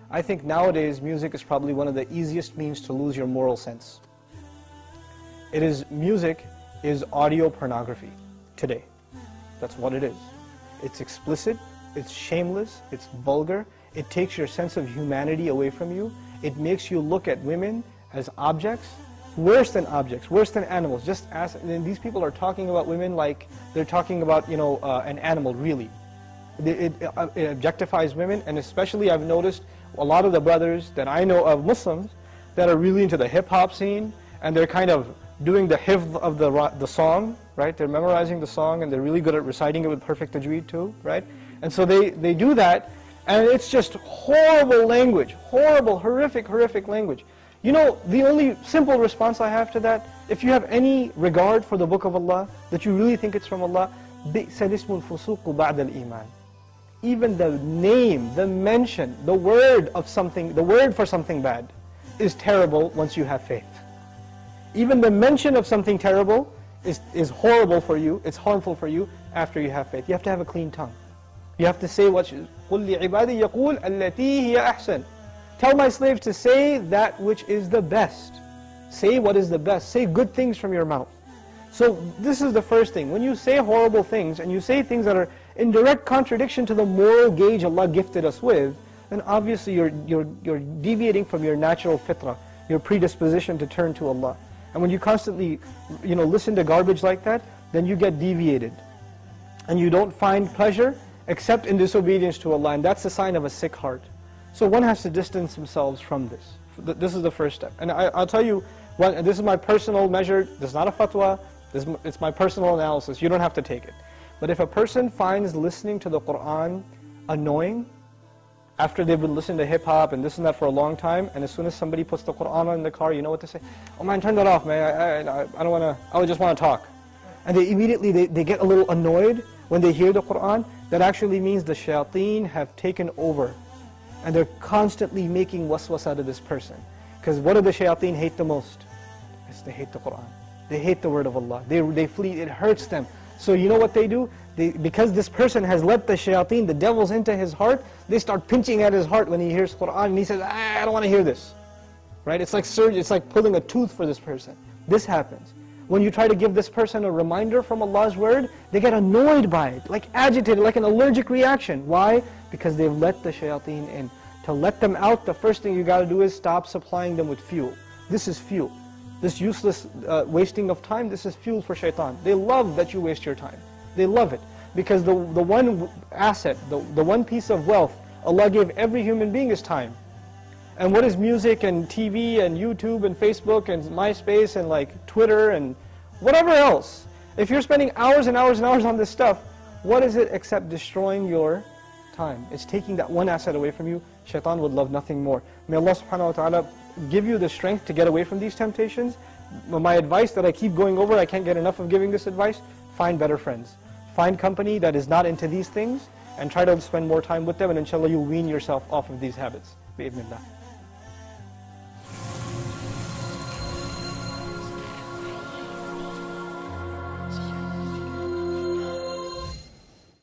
I think nowadays music is probably one of the easiest means to lose your moral sense. Music is audio pornography today. That's what it is. It's explicit, it's shameless, it's vulgar, it takes your sense of humanity away from you, it makes you look at women as objects, worse than animals. Just as, and these people are talking about women like they're talking about, an animal, really. It objectifies women, and especially I've noticed a lot of the brothers that I know of, Muslims, that are really into the hip-hop scene, and they're kind of doing the hifz of the song, right? They're memorizing the song, and they're really good at reciting it with perfect tajweed too, right? And so they do that, and it's just horrible language, horrible, horrific language. The only simple response I have to that, if you have any regard for the book of Allah, that you really think it's from Allah, بِئْسَ الْإِسْمُ الْفُسُوقُ بَعْدَ الْإِيمَانِ. Even the name, the mention, the word for something bad is terrible once you have faith. Even the mention of something terrible is horrible for you, it's harmful for you after you have faith. You have to have a clean tongue. You have to say what قُلْ لِعِبَادِي يَقُولْ الَّتِي هِيَ أَحْسَنُ. Tell my slaves to say that which is the best. Say what is the best. Say good things from your mouth. So this is the first thing. When you say horrible things, and you say things that are in direct contradiction to the moral gauge Allah gifted us with, then obviously you're deviating from your natural fitrah, your predisposition to turn to Allah. And when you constantly listen to garbage like that, then you get deviated. And you don't find pleasure except in disobedience to Allah, and that's a sign of a sick heart. So one has to distance themselves from this. This is the first step. And I'll tell you, this is my personal measure, this is not a fatwa, it's my personal analysis, you don't have to take it. But if a person finds listening to the Qur'an annoying, after they've been listening to hip-hop and this and that for a long time, and as soon as somebody puts the Qur'an on in the car, you know what to say? Oh man, turn that off, man, I don't want to, I just want to talk. And they immediately, they get a little annoyed when they hear the Qur'an. That actually means the shayateen have taken over. And they're constantly making waswas out of this person. Because what do the shayateen hate the most? Yes, they hate the Qur'an. They hate the word of Allah. They flee, it hurts them. So you know what they do? Because this person has let the shayateen, the devils, into his heart, they start pinching at his heart when he hears Qur'an, and he says, I don't want to hear this. Right? It's like surgery, it's like pulling a tooth for this person. This happens. When you try to give this person a reminder from Allah's word, they get annoyed by it, like agitated, like an allergic reaction. Why? Because they've let the shayateen in. To let them out, the first thing you got to do is stop supplying them with fuel. This is fuel. This useless wasting of time, this is fuel for shaitan. They love that you waste your time. They love it. Because the one asset, the one piece of wealth Allah gave every human being is time. And what is music and TV and YouTube and Facebook and MySpace and like Twitter and whatever else? If you're spending hours and hours and hours on this stuff, what is it except destroying your time? It's taking that one asset away from you. Shaitan would love nothing more. May Allah subhanahu wa ta'ala give you the strength to get away from these temptations. My advice that I keep going over, I can't get enough of giving this advice, find better friends. Find company that is not into these things and try to spend more time with them, and inshallah you'll wean yourself off of these habits. Bi-idhnillah.